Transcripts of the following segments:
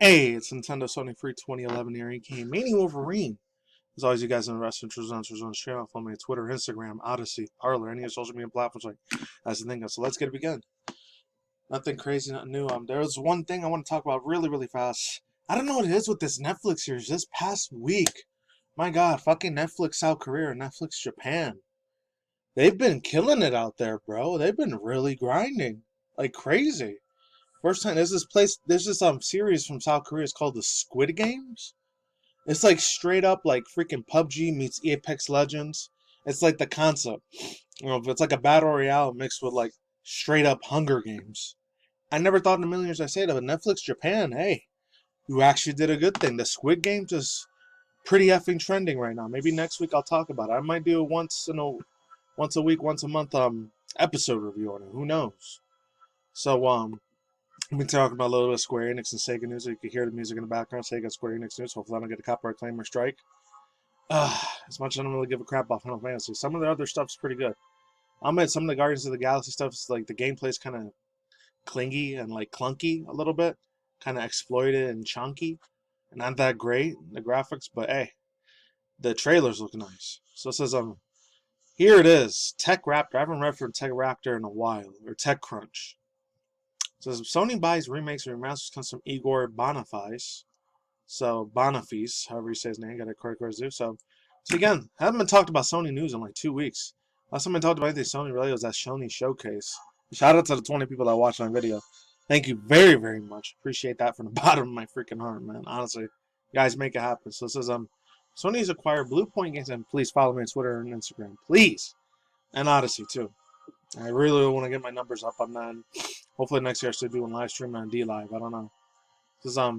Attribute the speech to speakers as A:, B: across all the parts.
A: Hey, it's Nintendo Sony Free 2011 here. Game Mania Wolverine. As always, you guys in the Wrestling Transcendence on this channel. Follow me on Twitter, Instagram, Odyssey, Parler, any of social media platforms like that's the thing. So let's get it begun. Nothing crazy, nothing new. There was one thing I want to talk about really fast. I don't know what it is with this Netflix series this past week. My God, fucking Netflix South Korea and Netflix Japan. They've been killing it out there, bro. They've been really grinding like crazy. First time there's this series from South Korea. It's called the Squid Games. It's like straight up like freaking PUBG meets Apex Legends. It's like the concept. It's like a battle royale mixed with like straight up Hunger Games. I never thought in a million years I'd say that, but Netflix Japan, hey, you actually did a good thing. The Squid Games is pretty effing trending right now. Maybe next week I'll talk about it. I might do a once a week, once a month episode review on it. Who knows? So we've been talking about a little bit of Square Enix and Sega news. You can hear the music in the background. Sega Square Enix news. Hopefully I don't get a copyright claim or strike. As much as I don't really give a crap about Final Fantasy, some of the other stuff's pretty good. I'll admit some of the Guardians of the Galaxy stuff is like the gameplay's kind of clingy and like clunky a little bit, kind of exploited and chunky, and not that great the graphics. But hey, the trailers look nice. So it says here it is, Tech Raptor. I haven't read for Tech Raptor in a while, or Tech Crunch. So Sony buys remakes and remasters comes from Igor Boniface. So Boniface, however you say his name, got it correct. So again, I haven't been talked about Sony news in like 2 weeks. Last time I talked about anything Sony really was that Sony showcase. Shout out to the 20 people that watched my video. Thank you very much. Appreciate that from the bottom of my freaking heart, man. Honestly, you guys make it happen. So it says Sony's acquired Blue Point Games, and please follow me on Twitter and Instagram, please, and Odyssey too. I really want to get my numbers up on that. Hopefully next year I start doing live stream on D-Live. I don't know. This is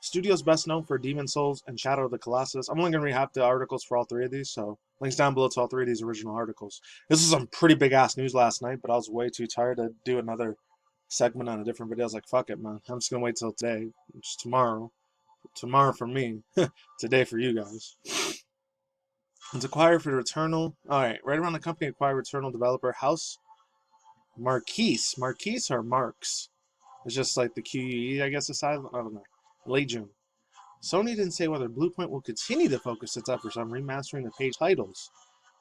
A: studio's best known for Demon Souls and Shadow of the Colossus. I'm only going to read half the articles for all three of these, so links down below to all three of these original articles. This was some pretty big-ass news last night, but I was way too tired to do another segment on a different video. I was like, fuck it, man. I'm just going to wait till today, which is tomorrow. Tomorrow for me. Today for you guys. It's acquired for the Returnal. Alright, right around the company acquired Returnal developer House Marquise or Marks? It's just like the QE, I guess, is silent. I don't know. Late June. Sony didn't say whether Bluepoint will continue to focus its efforts on remastering the page titles,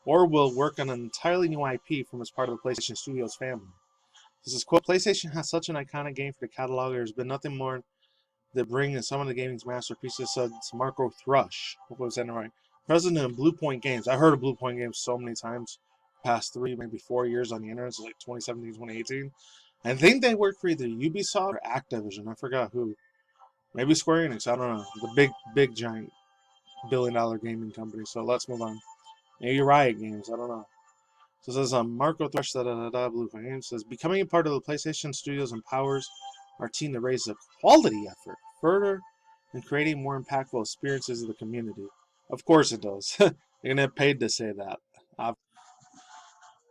A: or will work on an entirely new IP from as part of the PlayStation Studios family. This is quote: PlayStation has such an iconic game for the catalog. There's been nothing more to bring in some of the gaming's masterpieces. Said Marco Thrush. Hopefully I was saying it right. President of Bluepoint Games. I heard of Bluepoint Games so many times. Past 3, maybe 4 years on the internet, so like 2017, 2018. I think they work for either Ubisoft or Activision. I forgot who. Maybe Square Enix. I don't know. The big, giant billion-dollar gaming company. So let's move on. Maybe Riot Games. I don't know. So it says Marco Thrush, Bluepoint Games says becoming a part of the PlayStation Studios empowers our team to raise the quality effort further and creating more impactful experiences of the community. Of course it does. They're gonna get paid to say that.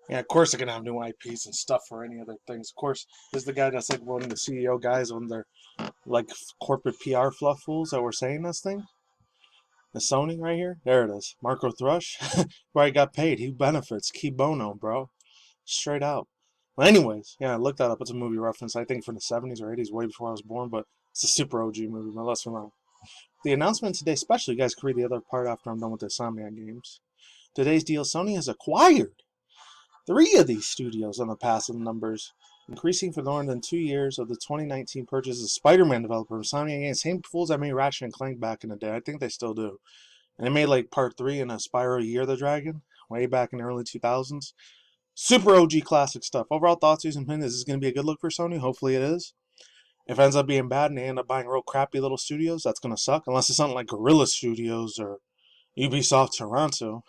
A: Yeah, of course they're gonna have new IPs and stuff for any other things. Of course, this is the guy that's like one of the CEO guys on their like corporate PR fluff fools that were saying this thing. The Sony right here, there it is. Marco Thrush, where I got paid. He benefits. Key bono, bro. Straight out. Well, anyways, yeah, look that up. It's a movie reference. I think from the 70s or 80s, way before I was born, but it's a super OG movie. But let's move on. The announcement today, especially, you guys can read the other part after I'm done with the Insomniac games. Today's deal: Sony has acquired 3 of these studios on the passive numbers, increasing for more than 2 years of the 2019 purchase of Spider-Man developer Insomniac Games. Same fools that made Ratchet and Clank back in the day. I think they still do. And they made like part 3 in a Spyro Year of the Dragon, way back in the early 2000s. Super OG classic stuff. Overall thoughts, use and opinions. Is this going to be a good look for Sony? Hopefully it is. If it ends up being bad and they end up buying real crappy little studios, that's going to suck. Unless it's something like Guerrilla Studios or Ubisoft Toronto.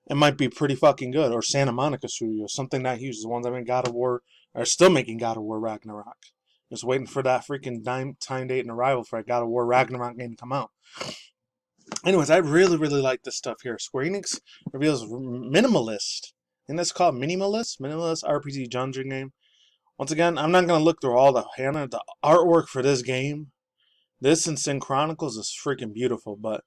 A: It might be pretty fucking good. Or Santa Monica Studios, something that huge. The ones that made God of War are still making God of War Ragnarok. Just waiting for that freaking time date and arrival for that God of War Ragnarok game to come out. Anyways, I really like this stuff here. Square Enix reveals Minimalist. And that's called Minimalist RPG dungeon game. Once again, I'm not going to look through all the artwork for this game. This and Sin Chronicles is freaking beautiful, but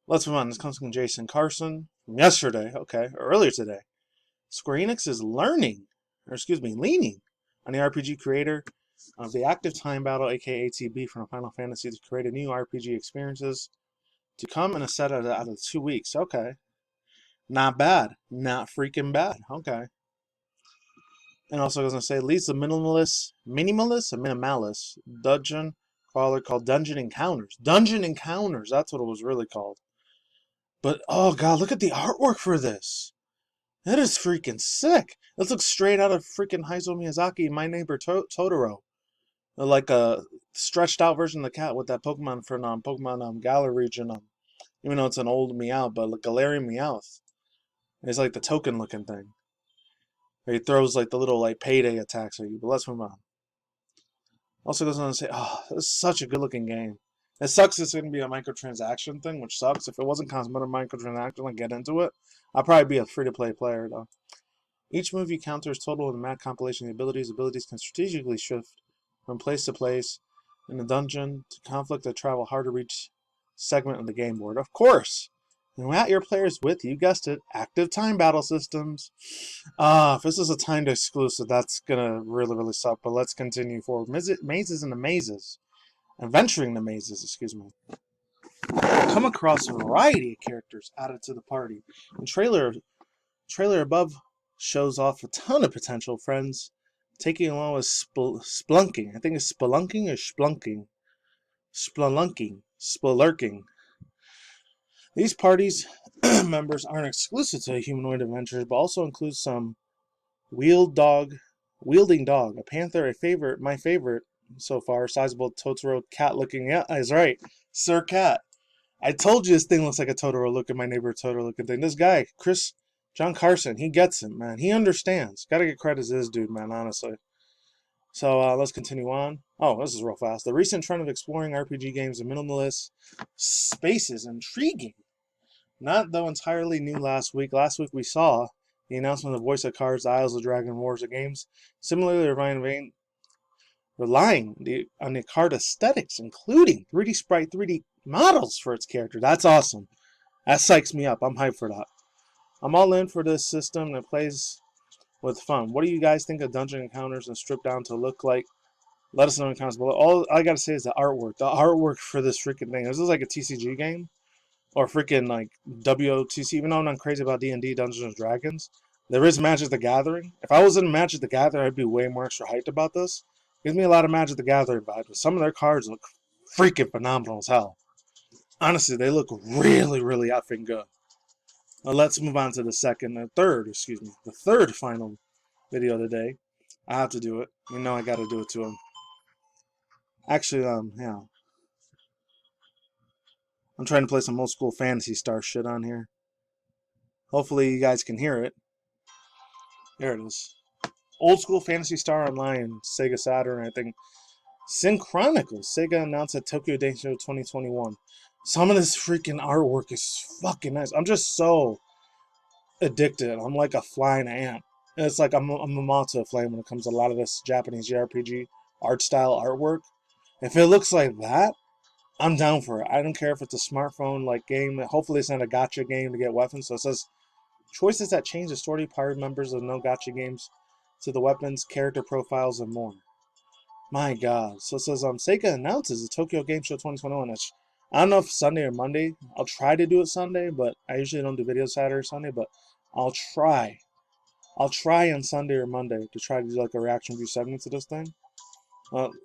A: let's move on. This comes from Jason Carson from yesterday, or earlier today. Square Enix is leaning on the RPG creator of the active time battle, aka ATB, from Final Fantasy to create a new RPG experiences to come in a set out of 2 weeks. Okay. Not bad. Not freaking bad. Okay. And also I was going to say, leads the minimalist dungeon crawler called Dungeon Encounters. Dungeon Encounters. That's what it was really called. But, oh god, look at the artwork for this. That is freaking sick. This looks straight out of freaking Hayao Miyazaki, My Neighbor Totoro. Like a stretched out version of the cat with that Pokemon from Pokemon Galar region. Even though it's an old Meowth, but like Galarian Meowth. It's like the token looking thing. He throws like the little like payday attacks at you. But let's move on. Also goes on to say, oh, this is such a good looking game. It sucks it's going to be a microtransaction thing, which sucks. If it wasn't cosmetic microtransaction, like get into it, I'd probably be a free-to-play player, though. Each move you counter is total with a mad compilation of abilities. Abilities can strategically shift from place to place in the dungeon to conflict that travel hard to reach segment of the game board. Of course! And without your players with, you guessed it, active time battle systems. If this is a timed exclusive, that's gonna really suck, but let's continue forward. Mazes and the Mazes. Adventuring the Mazes, excuse me. Come across a variety of characters added to the party. The trailer above shows off a ton of potential friends. Taking along with Splunking. I think it's Spelunking or Splunking. Spelurking. These parties members aren't exclusive to humanoid adventures, but also include some wielding dog, a panther, my favorite so far, sizable Totoro cat-looking. Yeah, that's right, Sir Cat. I told you this thing looks like a Totoro looking, My Neighbor Totoro looking thing. This guy, John Carson, he gets it, man. He understands. Gotta get credit to this dude, man, honestly. So let's continue on. Oh, this is real fast. The recent trend of exploring RPG games in minimalist space is intriguing. Not though entirely new last week. Last week we saw the announcement of Voice of Cards, Isles of Dragon, Wars of Games. Similarly, relying on the card aesthetics, including 3D sprite, 3D models for its character. That's awesome. That psychs me up. I'm hyped for that. I'm all in for this system that plays with fun. What do you guys think of Dungeon Encounters and stripped down to look like? Let us know in the comments below. All I gotta say is the artwork. The artwork for this freaking thing. This is like a TCG game. Or freaking like WOTC, even though I'm not crazy about D&D, Dungeons and Dragons, there is Magic the Gathering. If I was in Magic the Gathering, I'd be way more extra hyped about this. Gives me a lot of Magic the Gathering vibes. Some of their cards look freaking phenomenal as hell. Honestly, they look really effing good. Now let's move on to the third final video of the day. I have to do it. You know I gotta do it to him. Actually, yeah. I'm trying to play some old school Phantasy Star shit on here. Hopefully you guys can hear it. There it is. Old school Phantasy Star Online, Sega Saturn, I think. Synchronicles. Sega announced at Tokyo Game Show 2021. Some of this freaking artwork is fucking nice. I'm just so addicted. I'm like a flying ant. And it's like I'm a moth to a flame when it comes to a lot of this Japanese JRPG art style artwork. If it looks like that, I'm down for it. I don't care if it's a smartphone like game. Hopefully it's not a gacha game to get weapons. So it says choices that change the story, party members of no gacha games to the weapons, character profiles, and more. My god. So it says Sega announces the Tokyo Game Show 2021. I don't know if Sunday or Monday. I'll try to do it Sunday, but I usually don't do videos Saturday or Sunday, but I'll try. I'll try on Sunday or Monday to try to do like a reaction review segment to this thing.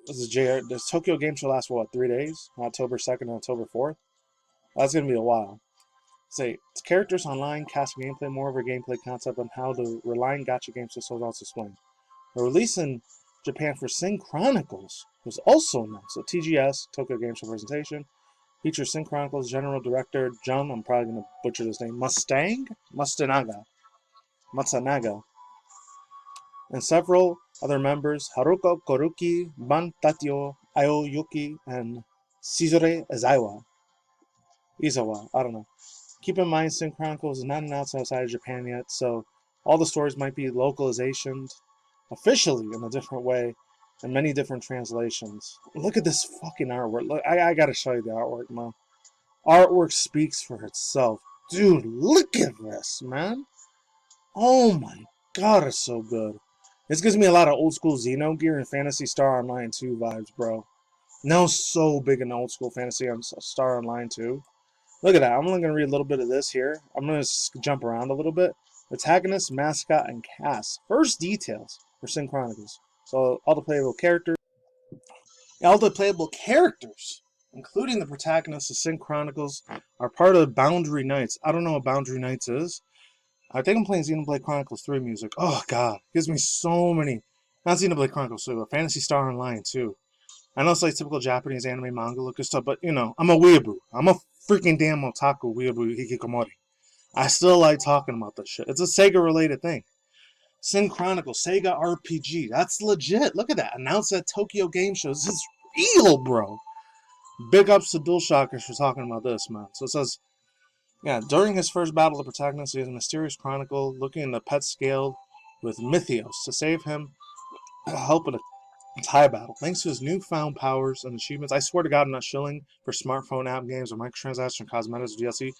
A: This Tokyo Game Show lasts for what, 3 days? October 2nd and October 4th? That's going to be a while. Say, it's characters online, cast gameplay, more of a gameplay concept on how the relying gacha game system also explained. The release in Japan for Synchronicles was also announced. So TGS, Tokyo Game Show presentation, features Synchronicles General Director John, I'm probably going to butcher this name, Matsunaga, and several other members, Haruka Koruki, Ban Tatio, Aoyuki, and Shizure Izawa, I don't know. Keep in mind, Synchronicles is not announced outside of Japan yet, so all the stories might be localizationed officially in a different way, and many different translations. Look at this fucking artwork. Look, I gotta show you the artwork, man. Artwork speaks for itself. Dude, look at this, man. Oh my god, it's so good. This gives me a lot of old school Xenogear and Phantasy Star Online 2 vibes, bro. Now so big in old school Fantasy Star Online 2. Look at that. I'm only going to read a little bit of this here. I'm going to jump around a little bit. Protagonist, mascot, and cast. First details for Sin Chronicles. So all the playable characters. All the playable characters, including the protagonist of Sin Chronicles, are part of Boundary Nights. I don't know what Boundary Nights is. I think I'm playing Xenoblade Chronicles 3 music. Oh, God. It gives me so many. Not Xenoblade Chronicles 2, but Phantasy Star Online, too. I know it's like typical Japanese anime manga looking stuff, but, you know, I'm a weeaboo. I'm a freaking damn otaku weeaboo hikikomori. I still like talking about this shit. It's a Sega-related thing. Sin Chronicles, Sega RPG. That's legit. Look at that. Announced at Tokyo Game Shows. This is real, bro. Big ups to DualShockers for talking about this, man. So it says, yeah, during his first battle, the protagonist is a mysterious chronicle looking in the pet scale with Mythios to save him, help in a tie battle. Thanks to his newfound powers and achievements, I swear to God I'm not shilling for smartphone app games or microtransaction cosmetics or DLC.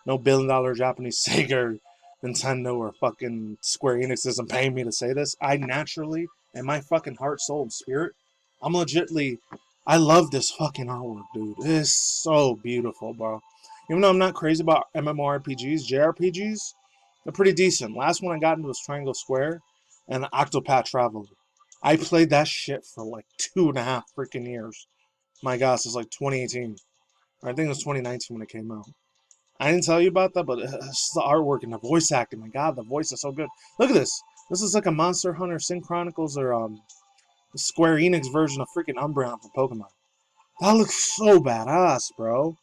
A: No $1 billion Japanese Sega, Nintendo, or fucking Square Enix isn't paying me to say this. I naturally, in my fucking heart, soul, and spirit, I'm legitly, I love this fucking artwork, dude. It is so beautiful, bro. Even though I'm not crazy about MMORPGs, JRPGs, they're pretty decent. Last one I got into was Triangle Square and Octopath Traveler. I played that shit for like 2.5 freaking years. My gosh, it's like 2018. Or I think it was 2019 when it came out. I didn't tell you about that, but it's the artwork and the voice acting. My God, the voice is so good. Look at this. This is like a Monster Hunter Sin Chronicles or Square Enix version of freaking Umbreon from Pokemon. That looks so badass, bro.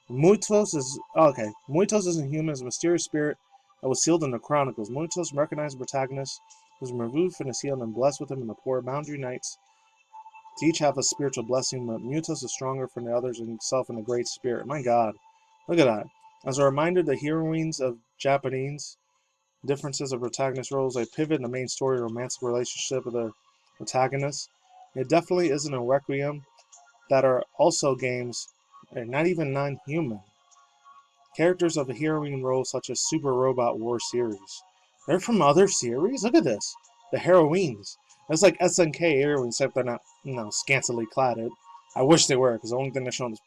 A: Muitos is okay. Muitos isn't human; is a mysterious spirit that was sealed in the Chronicles. Muitos recognized the protagonist, was removed from the seal and blessed with him in the poor Boundary Nights. To each have a spiritual blessing, but Muitos is stronger from the others and himself in the Great Spirit. My God, look at that! As a reminder, the heroines of Japanese differences of protagonist roles, they pivot in the main story romantic relationship of the protagonist. It definitely isn't a Requiem that are also games, not even non-human. Characters of the heroine role such as Super Robot War series. They're from other series? Look at this. The heroines. That's like SNK heroines, except they're not, scantily cladded. I wish they were, because the only thing they're showing is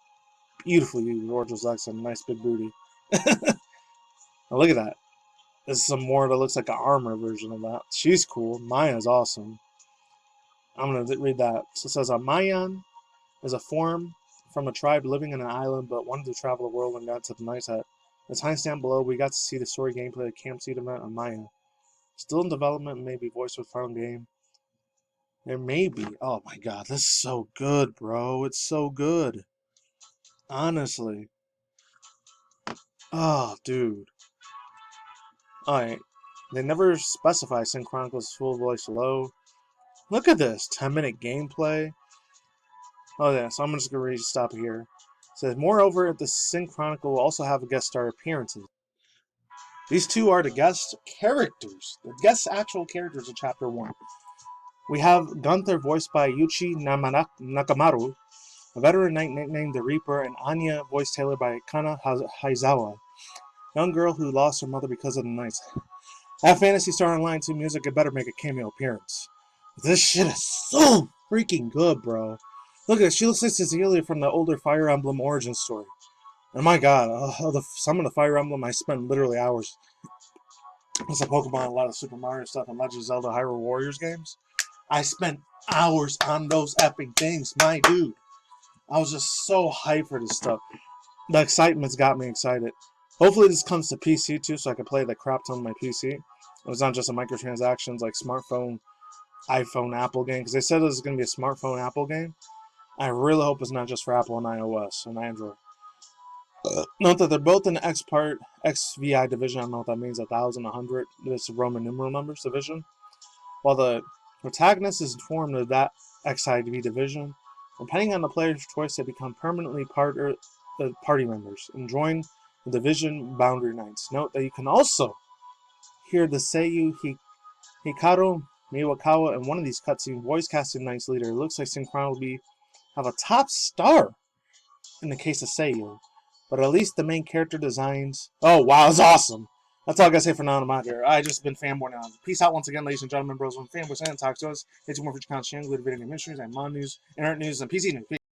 A: beautifully gorgeous legs and a nice big booty. Now look at that. This is some more that looks like an armor version of that. She's cool. Maya's awesome. I'm going to read that. So it says, Mayan is a form from a tribe living in an island but wanted to travel the world and got to the Night's Hut. The timestamp below, we got to see the story gameplay of Camp Seed event on Maya. Still in development and may be voiced with final game. There may be. Oh my God, this is so good, bro. It's so good. Honestly. Oh, dude. Alright. They never specify Sin Chronicles full voice low. Look at this. 10-minute gameplay. Oh yeah, so I'm just going to stop here. It says, moreover, the Sin Chronicle will also have guest star appearances. These two are the guest characters. The guest actual characters of Chapter 1. We have Gunther voiced by Yuichi Nakamaru, a veteran knight nicknamed the Reaper, and Anya voiced tailored by Kana Haizawa, young girl who lost her mother because of the Knights. At Phantasy Star Online 2 music, it better make a cameo appearance. This shit is so freaking good, bro. Look at it. She looks like Cecilia from the older Fire Emblem origin story. And my God, some of the Fire Emblem I spent literally hours. It's a Pokemon, a lot of Super Mario stuff, and Legend of Zelda Hyrule Warriors games. I spent hours on those epic things, my dude. I was just so hyped for this stuff. The excitement's got me excited. Hopefully this comes to PC too, so I can play the crap ton on my PC. It's not just a microtransactions like smartphone, iPhone, Apple game, because they said this is going to be a smartphone Apple game. I really hope it's not just for Apple and iOS and Android. Note that they're both in the XVI division. I don't know what that means, 1,000, 100. It's Roman numeral numbers division. While the protagonist is informed of that XIV division, depending on the player's choice, they become permanently party members and join the division Boundary Nights. Note that you can also hear the Seiyu Hikaru Miwakawa in one of these cutscenes voice casting Knight's leader. It looks like Synchron will have a top star in the case of Seiyu. But at least the main character designs... Oh, wow, it's awesome! That's all I gotta say for now. I'm out here. I just been fanboy now. Peace out once again, ladies and gentlemen, bros, and fanboys, and talk to us. It's more for content, including video game ministries and mod news, internet news, and PC news. Peace.